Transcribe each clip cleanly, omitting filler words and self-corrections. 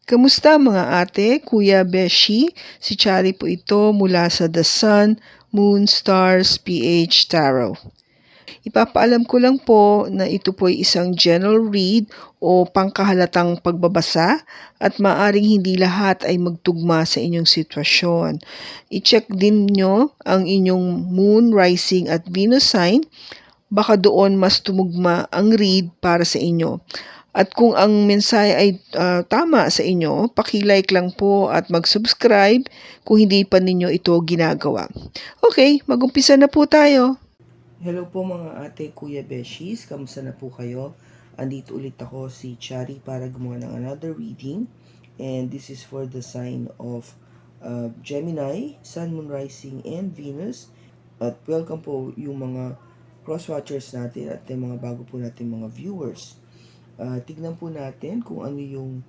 Kamusta mga ate, kuya, beshi? Si Chari po ito mula sa The Sun, Moon, Stars, PH Tarot. Ipapaalam ko lang po na ito po ay isang general read o pangkahalatang pagbabasa at maaring hindi lahat ay magtugma sa inyong sitwasyon. I-check din nyo ang inyong Moon, Rising at Venus sign. Baka doon mas tumugma ang read para sa inyo. At kung ang mensahe ay tama sa inyo, paki-like lang po at mag-subscribe kung hindi pa ninyo ito ginagawa. Okay, mag-umpisa na po tayo. Hello po mga ate, kuya, beshies. Kamusta na po kayo? Andito ulit ako si Chari para gumawa ng another reading. And this is for the sign of Gemini, Sun, Moon, Rising, and Venus. At welcome po yung mga cross-watchers natin at yung mga bago po natin mga viewers. Tignan po natin kung ano yung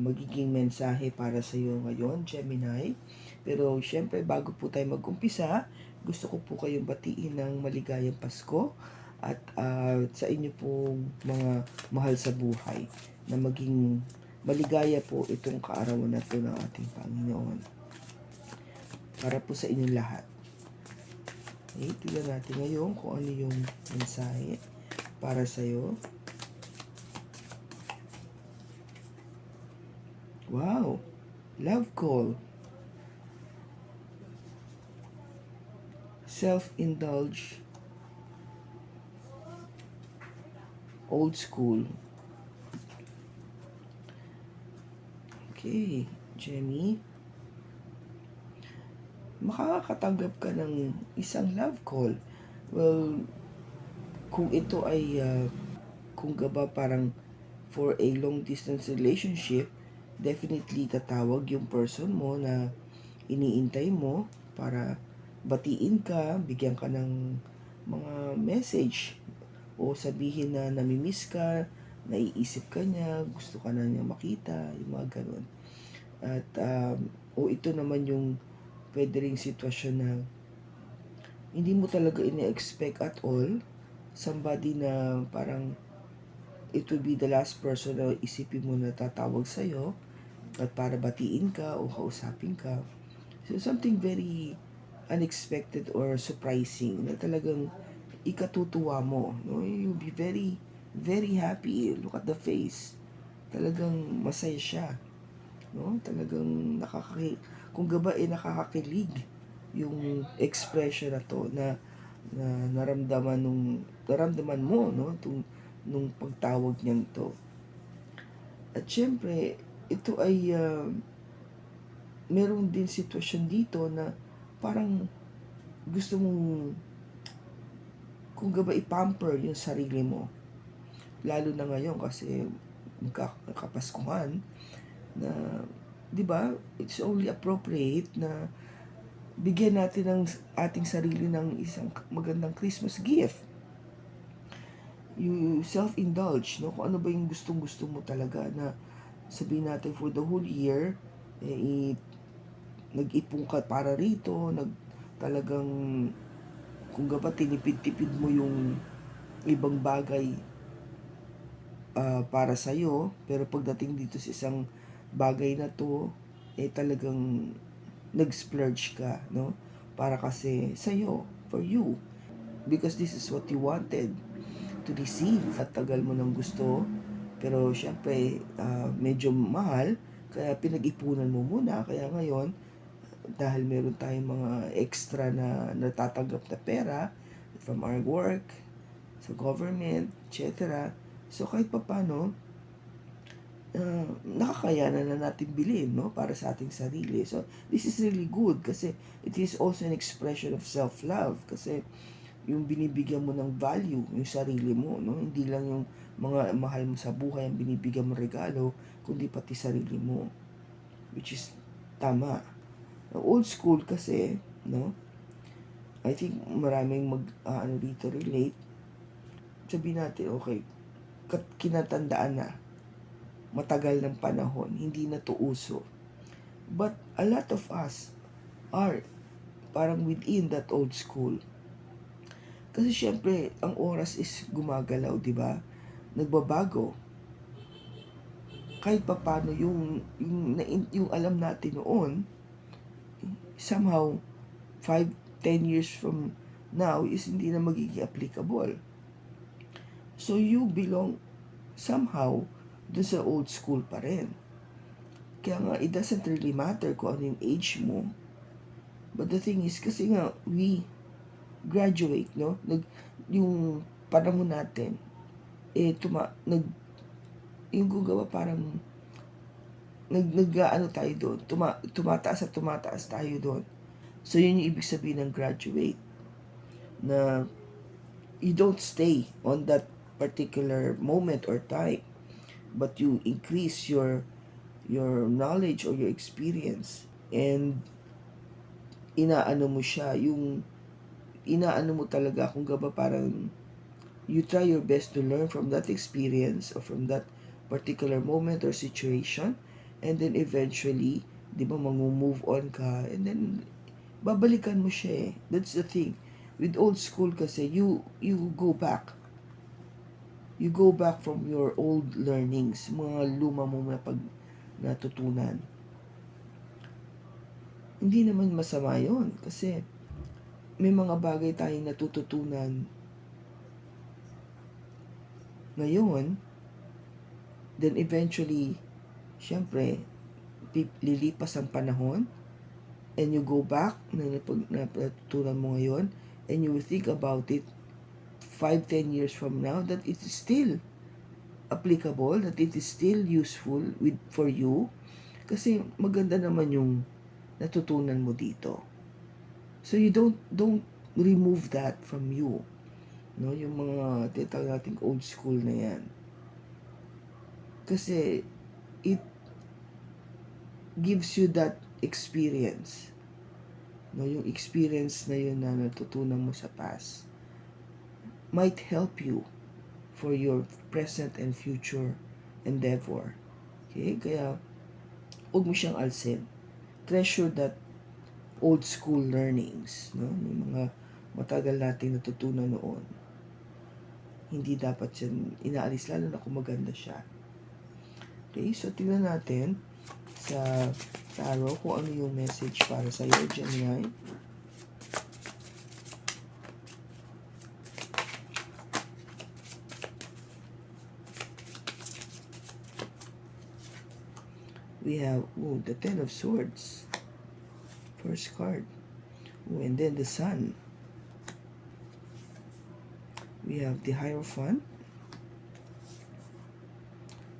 magiging mensahe para sa iyo ngayon, Gemini. Pero syempre, bago po tayo mag-umpisa, gusto ko po kayong batiin ng maligayang Pasko at sa inyo pong mga mahal sa buhay na maging maligaya po itong kaarawan na to ng ating Panginoon. Para po sa inyong lahat. Okay, tignan natin ngayon kung ano yung mensahe para sa iyo. Wow! Love call. Self-indulge. Old school. Okay, Jenny. Makakatanggap ka ng isang love call. Well, kung ito ay kung gaba parang for a long distance relationship, definitely tatawag yung person mo na iniintay mo para batiin ka, bigyan ka ng mga message o sabihin na namimiss ka, naiisip ka niya, gusto ka na niya makita, yung mga ganun. At o ito naman yung pwede ring sitwasyon na hindi mo talaga ina-expect at all, somebody na parang it will be the last person na isipin mo na tatawag sa'yo at para batiin ka o kausapin ka. So something very unexpected or surprising na talagang ikatutuwa mo. No? You'll be very, very happy. Look at the face. Talagang masaya siya. No? Talagang kung gaba nakakakilig yung expression na to na naramdaman mo no nung pagtawag niyan to. At syempre, ito ay meron din sitwasyon dito na parang gusto mong kung gaba i-pamper yung sarili mo. Lalo na ngayon kasi magkakapaskuhan na, di ba, it's only appropriate na bigyan natin ng ating sarili ng isang magandang Christmas gift. You self-indulge, no? Kung ano ba yung gustong-gusto mo talaga na sabihin natin for the whole year, nag-ipon ka para rito, talagang kung gaba tinipid-tipid mo yung ibang bagay para sa'yo, pero pagdating dito sa isang bagay na to, talagang nag-splurge ka, no? Para kasi sa'yo, for you. Because this is what you wanted to receive. At tagal mo nang gusto, pero syempre, medyo mahal, kaya pinag-ipunan mo muna. Kaya ngayon, dahil meron tayong mga extra na natatanggap na pera from our work, sa government, etc. So kahit papano, nakakayanan na natin bilhin, no, para sa ating sarili. So this is really good kasi it is also an expression of self-love kasi yung binibigyan mo ng value yung sarili mo, no, hindi lang yung mga mahal mo sa buhay ang binibigyan mo regalo, kundi pati sarili mo, which is tama. Old school kasi, no, I think maraming dito relate. Sabihin natin, okay, kinatandaan na, matagal ng panahon, hindi na to uso. But a lot of us are parang within that old school. Kasi syempre, ang oras is gumagalaw, di ba? Nagbabago. kahit papaano yung alam natin noon, somehow 5-10 years from now is hindi na magiging applicable. So you belong somehow dun sa old school pa rin. Kaya nga, it doesn't really matter kung ano yung age mo. But the thing is, kasi nga, we graduate, no? Yung panahon natin, yung gugawa parang, ano tayo doon, tumataas tayo doon. So, yun yung ibig sabihin ng graduate. Na, you don't stay on that particular moment or time, but you increase your knowledge or your experience, and inaano mo talaga, kung gaba parang you try your best to learn from that experience or from that particular moment or situation, and then eventually, di ba, move on ka, and then babalikan mo siya eh. That's the thing. With old school kasi, you go back. You go back from your old learnings, mga luma mo na natutunan. Hindi naman masama yon kasi may mga bagay tayong natututunan ngayon, then eventually, syempre, lilipas ang panahon, and you go back na natutunan mo ngayon, and you will think about it 5-10 years from now, that it is still applicable, that it is still useful for you, kasi maganda naman yung natutunan mo dito. So you don't remove that from you, no? Yung mga tinatawag nating old school na yan, kasi it gives you that experience, no? Yung experience na yun na natutunan mo sa past might help you for your present and future endeavor. Okay? Kaya huwag mo siyang alsin. Treasure that old school learnings, no? Yung mga matagal nating natutunan noon. Hindi dapat yan inaalis, lalo na kung maganda siya. Okay? So, tingnan natin sa tarot kung ano yung message para sa iyo, Gemini. We have the Ten of Swords, first card, and then the Sun. We have the Hierophant,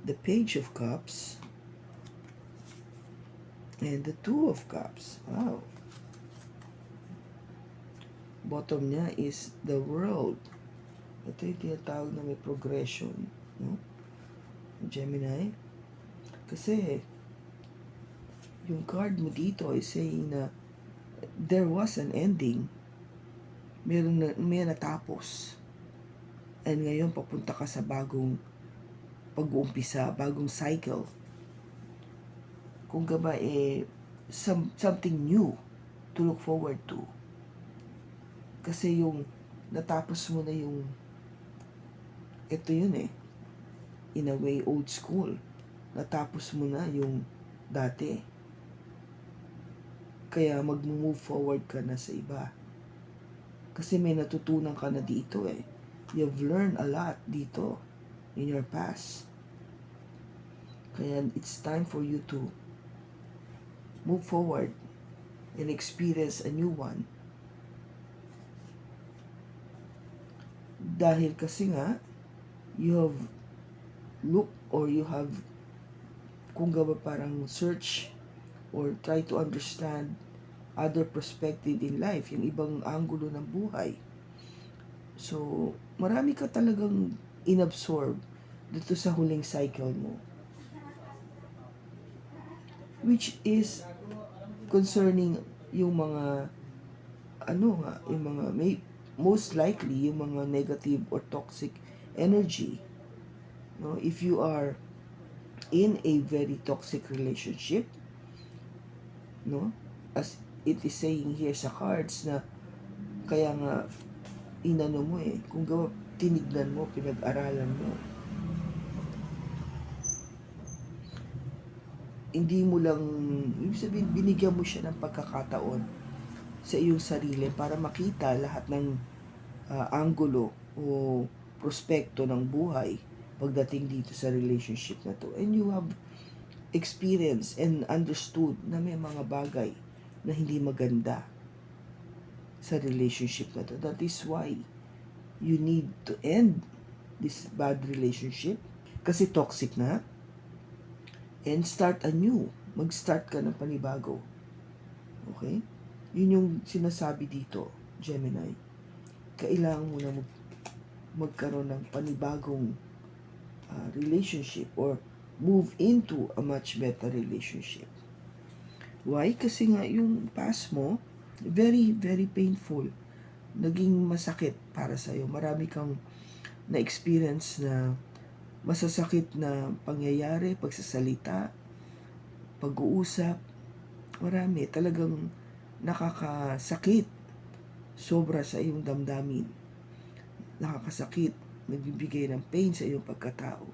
the Page of Cups, and the Two of Cups. Wow. Bottom niya is the World. Ito yung tinatawag na may progression, no? Gemini. Kasi yung card mo dito is saying na there was an ending. May natapos. And ngayon papunta ka sa bagong pag-uumpisa, bagong cycle. Kung gaba something new to look forward to. Kasi yung natapos mo na yung ito yun eh. In a way, old school. Natapos mo na yung dati. Kaya mag-move forward ka na sa iba. Kasi may natutunan ka na dito eh. You've learned a lot dito in your past. Kaya it's time for you to move forward and experience a new one. Dahil kasi nga, you have looked or you have, kung gaba parang search or try to understand other perspective in life, yung ibang anggulo ng buhay. So, marami ka talagang inabsorb dito sa huling cycle mo. Which is concerning yung mga most likely yung mga negative or toxic energy. No, if you are in a very toxic relationship, no, as it is saying here sa cards, na kaya nga inano mo eh, kung tinignan mo, pinag-aralan mo, hindi mo lang, ibig sabihin, binigyan mo siya ng pagkakataon sa iyong sarili para makita lahat ng anggulo o prospekto ng buhay pagdating dito sa relationship na to. And you have experienced and understood na may mga bagay na hindi maganda sa relationship na to. That is why you need to end this bad relationship kasi toxic na, and start anew. Mag-start ka ng panibago. Okay? Yun yung sinasabi dito, Gemini. Kailangan mo na magkaroon ng panibagong relationship or move into a much better relationship. Why? Kasi nga yung past mo, very, very painful. Naging masakit para sa'yo. Marami kang na-experience na masasakit na pangyayari, pagsasalita, pag-uusap. Marami. Talagang nakakasakit. Sobra sa iyong damdamin. Nakakasakit. Nagbibigay ng pain sa iyong pagkatao.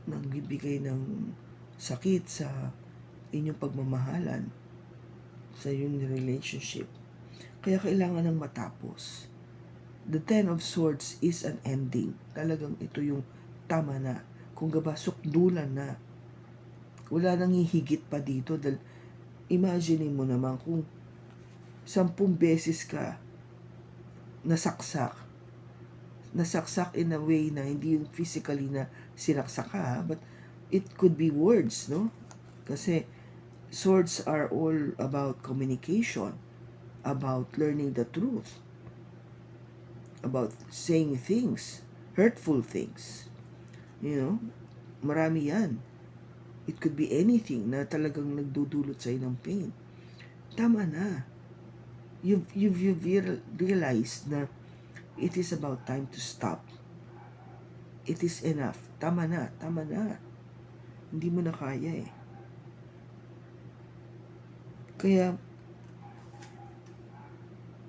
Nagbibigay ng sakit sa inyong pagmamahalan, sa iyong relationship. Kaya kailangan ng matapos. The Ten of Swords is an ending. Talagang ito yung tama na. Kung gaba, sukdulan na. Wala nang hihigit pa dito. Dahil imagine mo naman kung 10 beses ka nasaksak in a way na hindi yung physically na sinaksak ka, but it could be words, no? Kasi swords are all about communication, about learning the truth, about saying things, hurtful things. You know, marami yan. It could be anything na talagang nagdudulot sa'yo ng pain. Tama na. You've realized na it is about time to stop. It is enough. Tama na. Hindi mo na kaya eh. Kaya,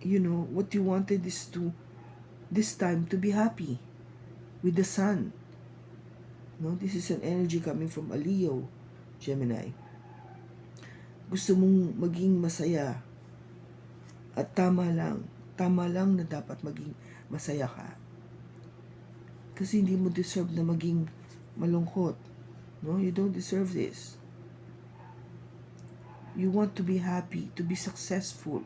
you know, what you wanted is to, this time, to be happy with the sun. No, this is an energy coming from a Leo, Gemini. Gusto mong maging masaya. At tama lang na dapat maging masaya ka. Kasi hindi mo deserve na maging malungkot. No, you don't deserve this. You want to be happy, to be successful,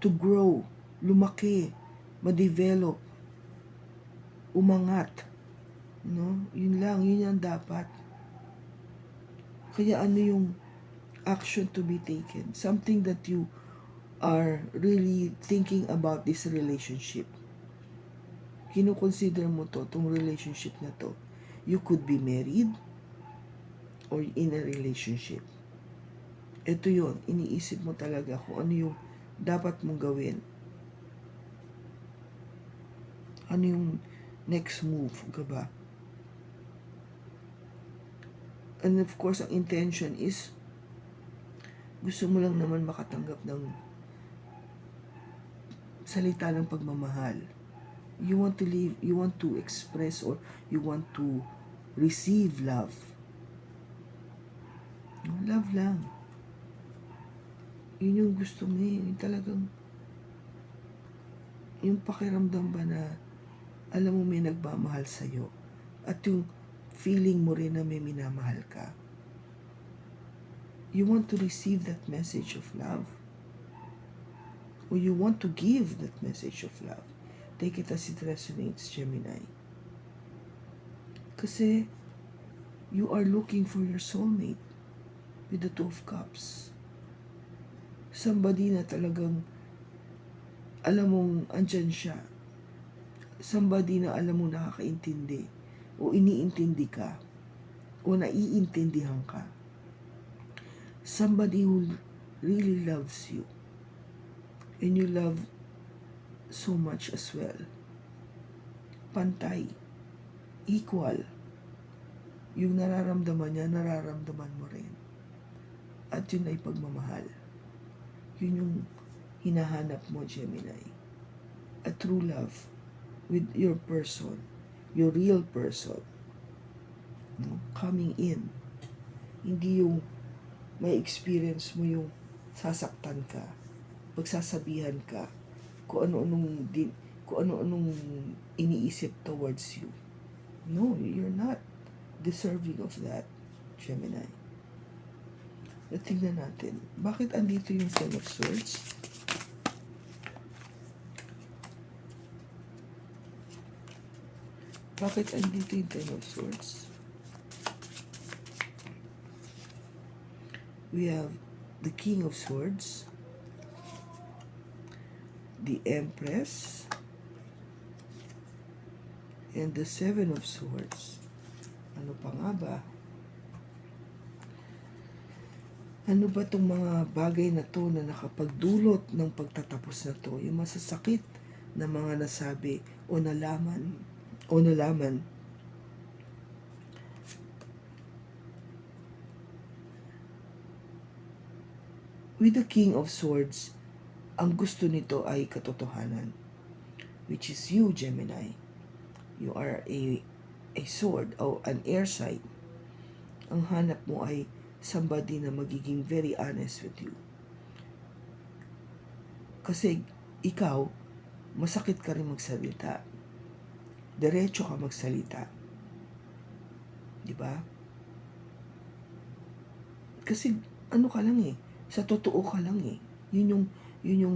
to grow, lumaki, ma-develop, umangat. No? Yun yan dapat. Kaya ano yung action to be taken? Something that you are really thinking about this relationship. Kinukonsider mo tong relationship na to. You could be married or in a relationship. Ito yon, iniisip mo talaga kung ano yung dapat mong gawin. Ano yung next move ka ba? And of course, ang intention is gusto mo lang naman makatanggap ng salita ng pagmamahal. You want to live, you want to express, or you want to receive love. Love lang. Yun yung gusto mo eh. Yung talagang yung pakiramdam ba na alam mo may nagmamahal sa'yo at yung feeling mo rin na may minamahal ka. You want to receive that message of love, or you want to give that message of love. Take it as it resonates, Gemini. Kasi you are looking for your soulmate with the Two of Cups. Somebody na talagang alam mong andyan siya. Somebody na alam mong nakakaintindi o iniintindi ka o naiintindihan ka. Somebody who really loves you and you love so much as well. Pantay. Equal. Yung nararamdaman niya, nararamdaman mo rin. At yun ay pagmamahal. Yun yung hinahanap mo, Gemini. A true love with your person, your real person, no? Coming in. Hindi yung may experience mo yung sasaktan ka, pagsasabihan ka, kung ano-anong iniisip towards you. No, you're not deserving of that, Gemini. Tingnan natin, bakit andito yung Ten of Swords? Bakit andito yung Ten of Swords? We have the King of Swords, the Empress, and the Seven of Swords. Ano pa nga ba? Ano ba itong mga bagay na to na nakapagdulot ng pagtatapos na to? Yung masasakit na mga nasabi o nalaman. With the King of Swords, ang gusto nito ay katotohanan, which is you, Gemini. You are a sword o an air sign. Ang hanap mo ay somebody na magiging very honest with you. Kasi ikaw, masakit ka rin magsalita. Diretso ka magsalita. Di ba? Kasi ano ka lang sa totoo ka lang Yun yung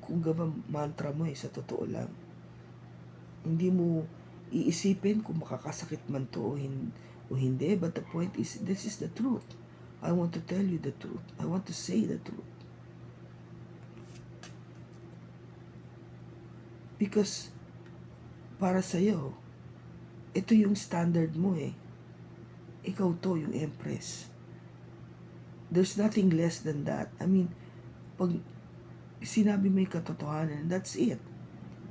kung gaba mantra mo sa totoo lang. Hindi mo iisipin kung makakasakit man to o hindi, but the point is, this is the truth. I want to tell you the truth. I want to say the truth. Because para sa'yo, ito yung standard mo Ikaw to, yung Empress. There's nothing less than that. I mean, pag sinabi mo yung katotohanan, that's it.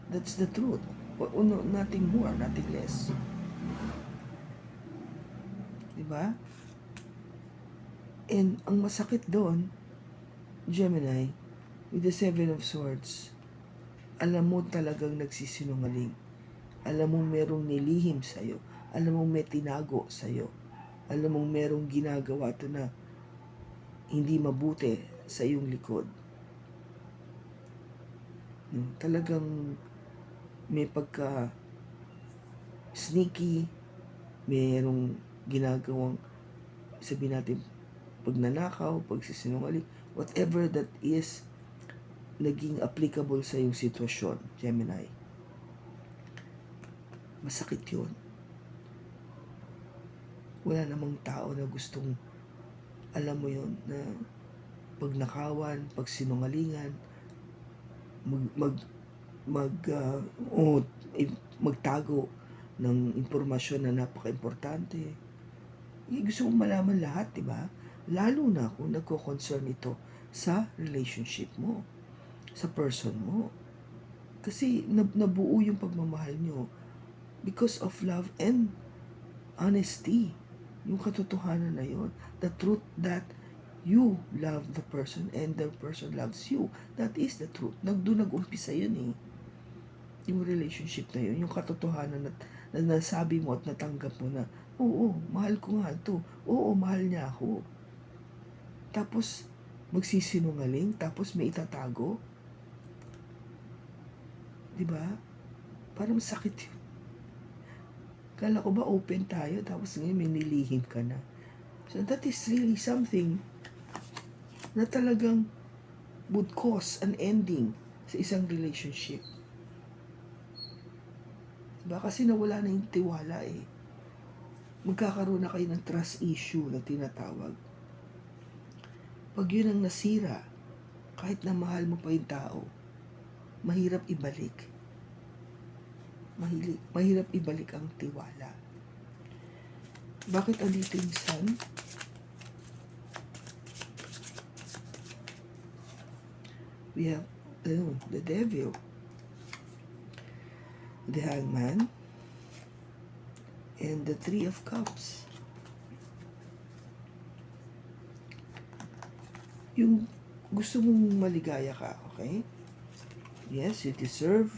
That's the truth. Nothing more, nothing less. Diba? And ang masakit doon, Gemini, with the Seven of Swords, alam mo talagang nagsisinungaling. Alam mo merong nilihim sa'yo. Alam mo may tinago sa'yo. Alam mo merong ginagawa to na hindi mabuti sa iyong likod. Talagang may pagka sneaky, merong ginagawang, sabihin natin, pagnanakaw, pagsisinungaling, whatever that is, naging applicable sa iyong sitwasyon, Gemini. Masakit yun. Wala namang tao na gustong, alam mo yun, na pagnakawan, pagsinungalingan, magtago ng impormasyon na napaka-importante. Gusto kong malaman lahat, diba? Lalo na kung nagko-concern ito sa relationship mo, sa person mo. Kasi nabuo yung pagmamahal nyo because of love and honesty. Yung katotohanan na yun. The truth that you love the person and the person loves you. That is the truth. Doon nag-umpisa yun Yung relationship na yun. Yung katotohanan na nasabi mo at natanggap mo na, oo, mahal ko nga ito. Oo, mahal niya ako. Tapos, magsisinungaling, tapos may itatago. Diba? Parang sakit yun. Kala ko ba open tayo, tapos ngayon may nilihim ka na. So that is really something na talagang would cause an ending sa isang relationship. Diba? Kasi nawala na yung tiwala Magkakaroon na kayo ng trust issue na tinatawag. Pag yun ang nasira, kahit na mahal mo pa yung tao, mahirap ibalik. Mahirap ibalik ang tiwala. Bakit andito yung Sun? We have the Devil, the Hangman, and the Three of Cups. Yung gusto mong maligaya ka, okay? Yes, you deserve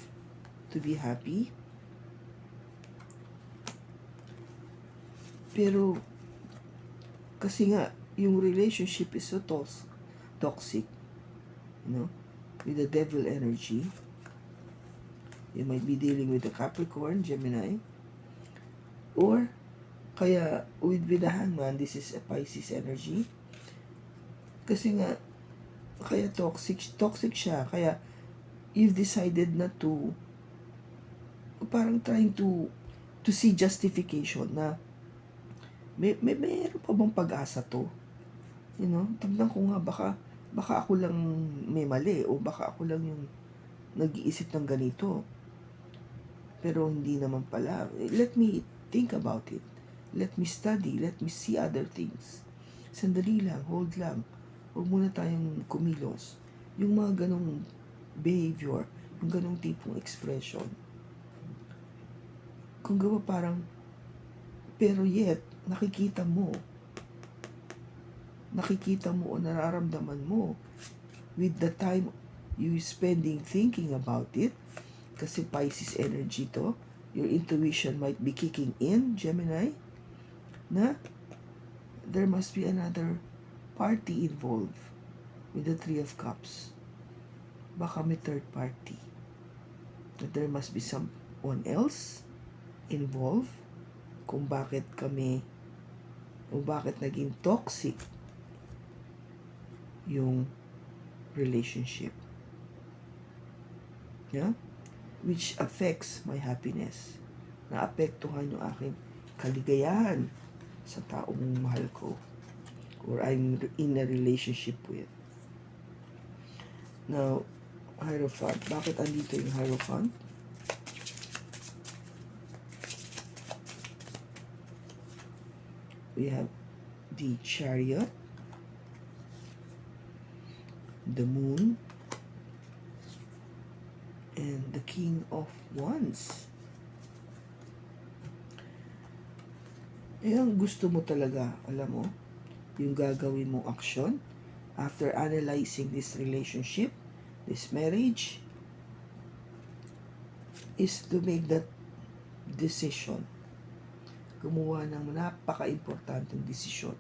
to be happy. Pero, kasi nga, yung relationship is so toxic, with the devil energy. You might be dealing with a Capricorn, Gemini, or kaya with the Hangman, this is a Pisces energy. Kasi nga, kaya toxic siya. Kaya you've decided not to, parang trying to see justification na mayroon pa bang pag-asa to? Tignan ko nga, baka ako lang may mali, o baka ako lang yung nag-iisip ng ganito. Pero hindi naman pala. Let me think about it. Let me study. Let me see other things. Sandali lang, hold lang. Huwag muna tayong kumilos. Yung mga ganong behavior, yung ganong tipong expression. Kung gawa parang, pero yet, nakikita mo o nararamdaman mo with the time you spending thinking about it, kasi Pisces energy to, your intuition might be kicking in, Gemini, na there must be another party involved with the Three of Cups. Baka may third party. That there must be someone else involved kung bakit naging toxic yung relationship. Yeah? Which affects my happiness. Naapektuhan yung aking kaligayahan sa taong mahal ko or I'm in a relationship with. Now, Hierophant. Bakit andito yung Hierophant? We have the Chariot, the Moon, and the King of Wands. Ang gusto mo talaga, alam mo, yung gagawin mong aksyon after analyzing this relationship, this marriage, is to make that decision. Gumawa ng napaka-importanteng desisyon.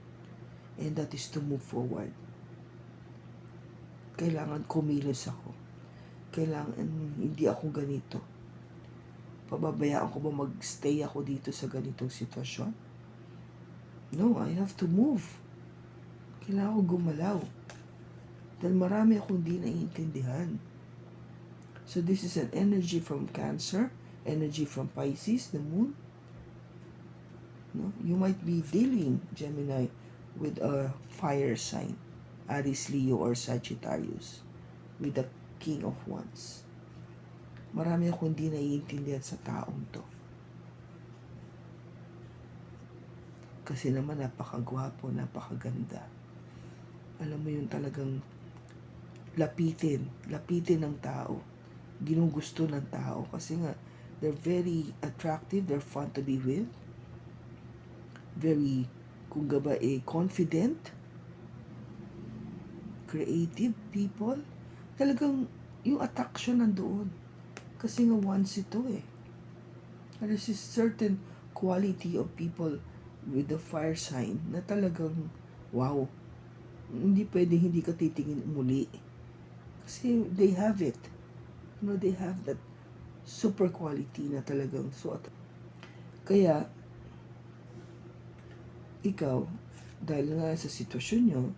And that is to move forward. Kailangan kumilos ako. Kailangan hindi ako ganito. Pababayaan ko ba magstay ako dito sa ganitong sitwasyon? No, I have to move. Kailangan ko gumalaw. Dahil marami akong hindi naiintindihan. So this is an energy from Cancer, energy from Pisces, the Moon. You might be dealing, Gemini, with a fire sign, Aries, Leo, or Sagittarius, with the King of Wands. Marami akong hindi naiintindihan sa taong to. Kasi naman napakagwapo, napakaganda. Alam mo yung talagang lapitin ng tao. Ginugusto ng tao. Kasi nga, they're very attractive, they're fun to be with. Very, confident, creative people. Talagang yung attraction nandoon. Kasi nga once ito There's a certain quality of people with the fire sign na talagang, wow, hindi pwedeng hindi ka titingin muli. Kasi they have it. They have that super quality na talagang kaya, ikaw, dahil nga sa sitwasyon nyo,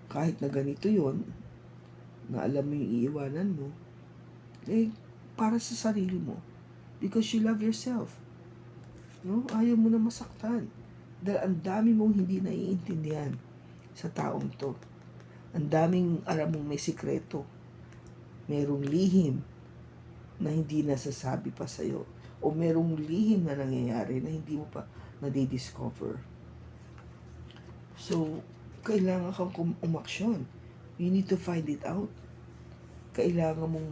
kahit na ganito yon, na alam mo yung iiwanan mo, para sa sarili mo. Because you love yourself. Ayaw mo na masaktan. Dahil ang dami mong hindi naiintindihan sa taong to. Ang daming alam mong may sikreto. Merong lihim na hindi nasasabi pa sa'yo. O merong lihim na nangyayari na hindi mo pa nadidiscover. So, kailangan kang umaksyon. You need to find it out. Kailangan mong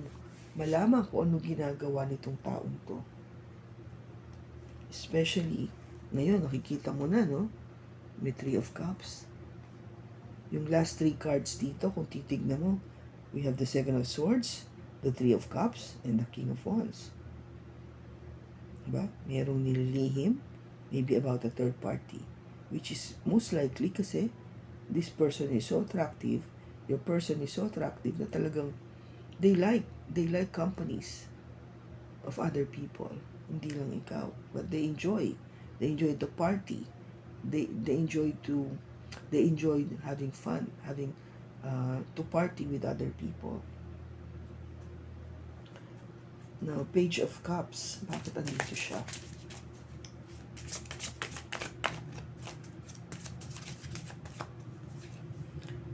malaman kung ano ginagawa nitong taong to. Especially, ngayon, nakikita mo na, may Three of Cups. Yung last 3 cards dito, kung titignan mo, we have the Seven of Swords, the Three of Cups, and the King of Wands. Diba? Merong nililihim, maybe about a third party. Which is most likely kasi this person is so attractive, your person is so attractive na talagang they like companies of other people. Hindi lang ikaw, but they enjoy the party. They enjoy having fun, having to party with other people. Now, Page of Cups, bakit andito siya?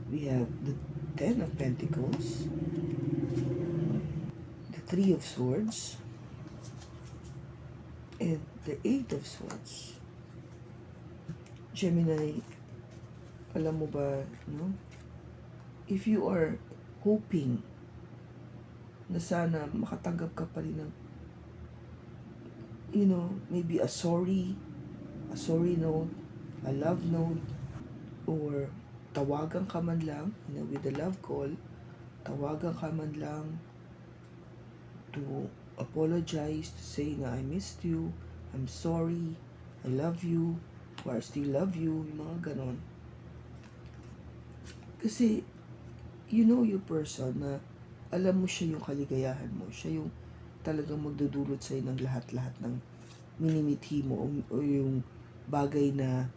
We have the Ten of Pentacles, the Three of Swords, and the Eight of Swords. Gemini, alam mo ba, no? If you are hoping na sana makatanggap ka pa rin ng, maybe a sorry note, a love note, or tawagan ka man lang, with a love call, tawagan ka man lang to apologize, to say na I missed you, I'm sorry, I love you, or I still love you, yung mga ganon. Kasi, you know your person na alam mo siya yung kaligayahan mo, siya yung talagang magdudulot sa'yo ng lahat-lahat ng minimithi mo o yung bagay na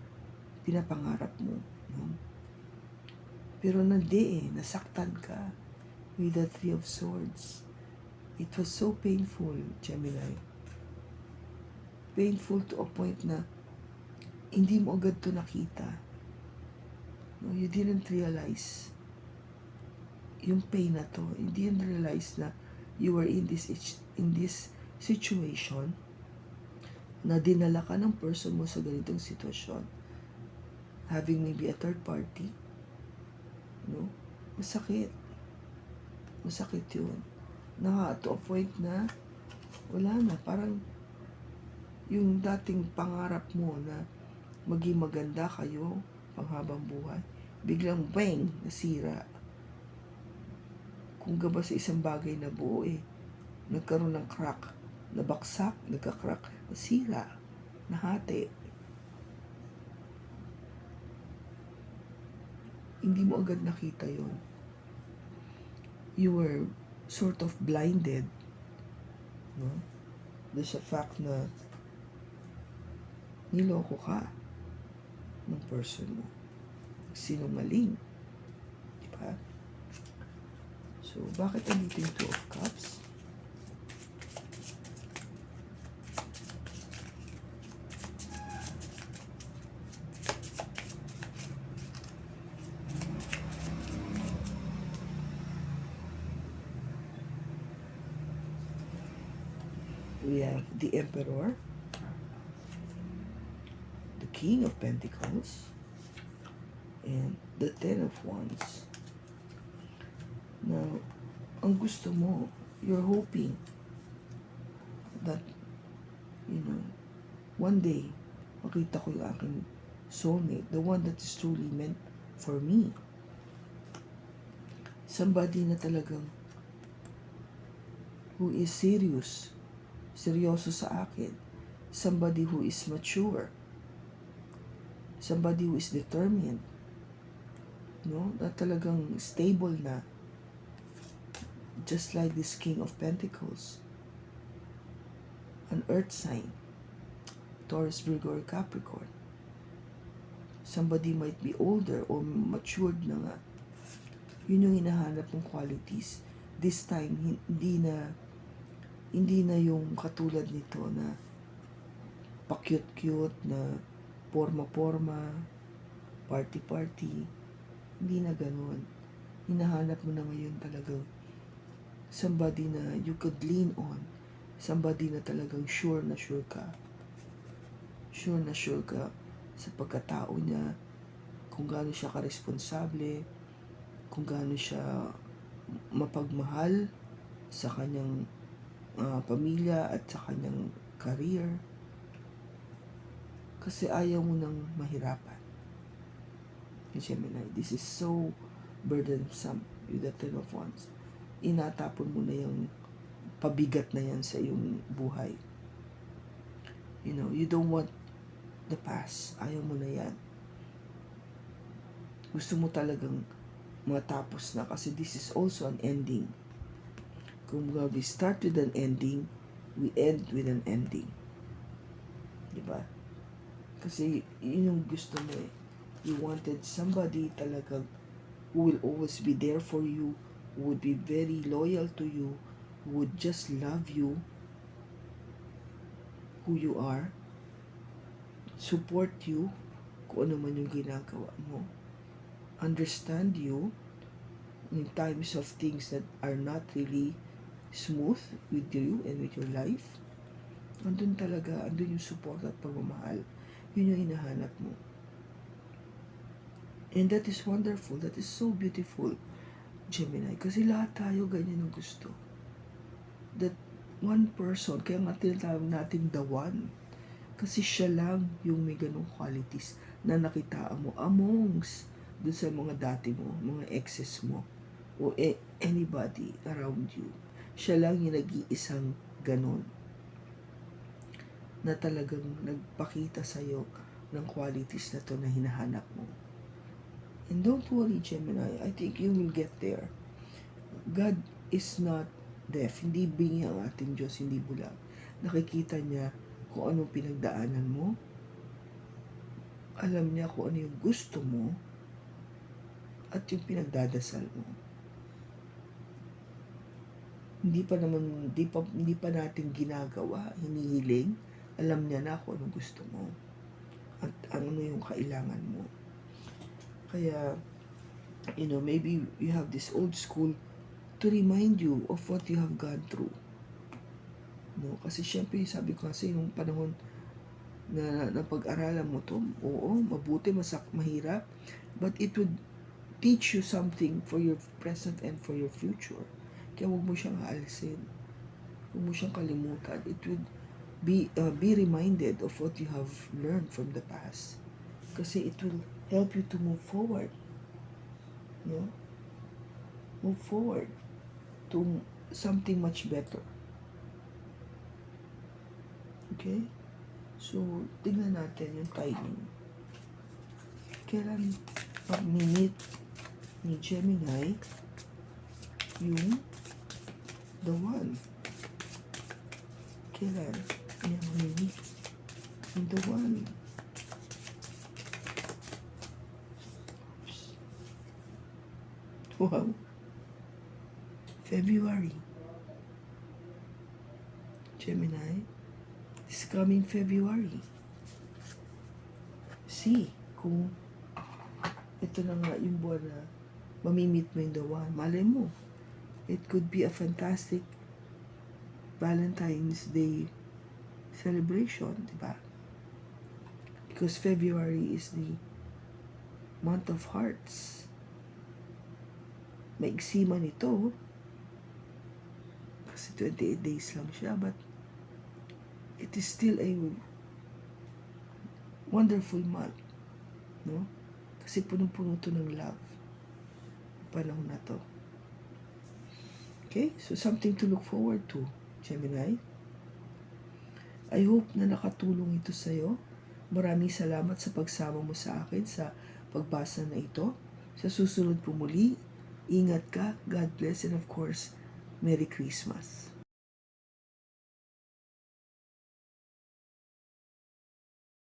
pinapangarap mo. No? Pero nasaktan ka with the Three of Swords. It was so painful, Gemini. Painful to a point na hindi mo agad to nakita. No, you didn't realize yung pain na to. You didn't realize na you were in this situation na dinala ka ng person mo sa ganitong sitwasyon. Having maybe a third party. No? Masakit. Masakit yun. To a point na wala na. Parang yung dating pangarap mo na maging maganda kayo panghabang buhay, biglang bang, nasira. Kung gaba sa isang bagay na buo nagkaroon ng crack, nabaksak, nagka-crack, nasira, nahati. Hindi mo agad nakita yon. You were sort of blinded. No? There's a fact na niloko ka ng person mo. Sinungaling. Diba? So, bakit andito yung Two of Cups? We have the Emperor, the King of Pentacles, and the Ten of Wands. Now, ang gusto mo, you're hoping that, one day, makita ko yung aking soulmate, the one that is truly meant for me. Somebody na talagang who is seryoso sa akin. Somebody who is mature. Somebody who is determined. No? Na talagang stable na. Just like this King of Pentacles. An earth sign. Taurus, Virgo, or Capricorn. Somebody might be older or matured na nga. Yun yung hinahanap ng qualities. This time, hindi na yung katulad nito na pa-cute-cute, na porma-porma, party-party. Hindi na ganun. Hinahanap mo na ngayon talagang somebody na you could lean on. Somebody na talagang sure na sure ka. Sure na sure ka sa pagkatao niya, kung gaano siya karesponsable, kung gaano siya mapagmahal sa kanyang pamilya at sa kanyang career. Kasi ayaw mo nang mahirapan. Gemini, this is so burdensome with the Ten of Wands. Inatapon mo na yung pabigat na yan sa iyong buhay. You don't want the past. Ayaw mo na yan. gusto mo talagang matapos na kasi this is also an ending. Kung we start with an ending, we end with an ending. Diba? Kasi yun yung gusto mo eh. You wanted somebody talagang who will always be there for you, who would be very loyal to you, who would just love you, who you are, support you, kung ano man yung ginagawa mo, understand you in times of things that are not really smooth with you and with your life. Andun talaga, andun yung support at pagmamahal. Yun yung hinahanap mo. And that is wonderful. That is so beautiful, Gemini. Kasi lahat tayo ganyan ang gusto. That one person, kaya nga tinatawag natin the one. Kasi siya lang yung may ganong qualities na nakitaan mo amongst dun sa mga dati mo, mga exes mo, o anybody around you. Siya lang yung nag-iisang ganon na talagang nagpakita sa'yo ng qualities na to na hinahanap mo. And don't worry, Gemini, I think you will get there. God is not deaf. Hindi bingi ang ating Diyos, hindi bulag. Nakikita niya kung anong pinagdaanan mo. Alam niya kung ano yung gusto mo at yung pinagdadasal mo. Hindi pa natin ginagawa, hinihiling. Alam niya na kung anong gusto mo at ano yung kailangan mo. Kaya, maybe you have this old school to remind you of what you have gone through. No? Kasi syempre, sabi ko kasi, nung panahon na napag-aralan mo to, oo, mabuti, mahirap, but it would teach you something for your present and for your future. Kaya huwag mo siyang aalisin. Huwag mo siyang kalimutan. It would be reminded of what you have learned from the past. Kasi it will help you to move forward. Move forward to something much better. Okay? So, tingnan natin yung timing. Kailan mag-meet ni Gemini yung the one? Kailan niya mag-meet yung the one? Wow. February. Gemini. This coming February. See, kung ito na nga yung buwan na mamimit mo yung the one. Malay mo, it could be a fantastic Valentine's Day celebration, diba? Because February is the month of hearts. Maigsi man ito, kasi 28 days lang siya, but it is still a wonderful month, no? Kasi punong-puno to ng love, panahon na to. Okay, so something to look forward to, Gemini. I hope na nakatulong ito sa'yo. Maraming salamat sa pagsama mo sa akin sa pagbasa na ito. Sa susunod po muli, ingat ka, God bless, and of course, Merry Christmas.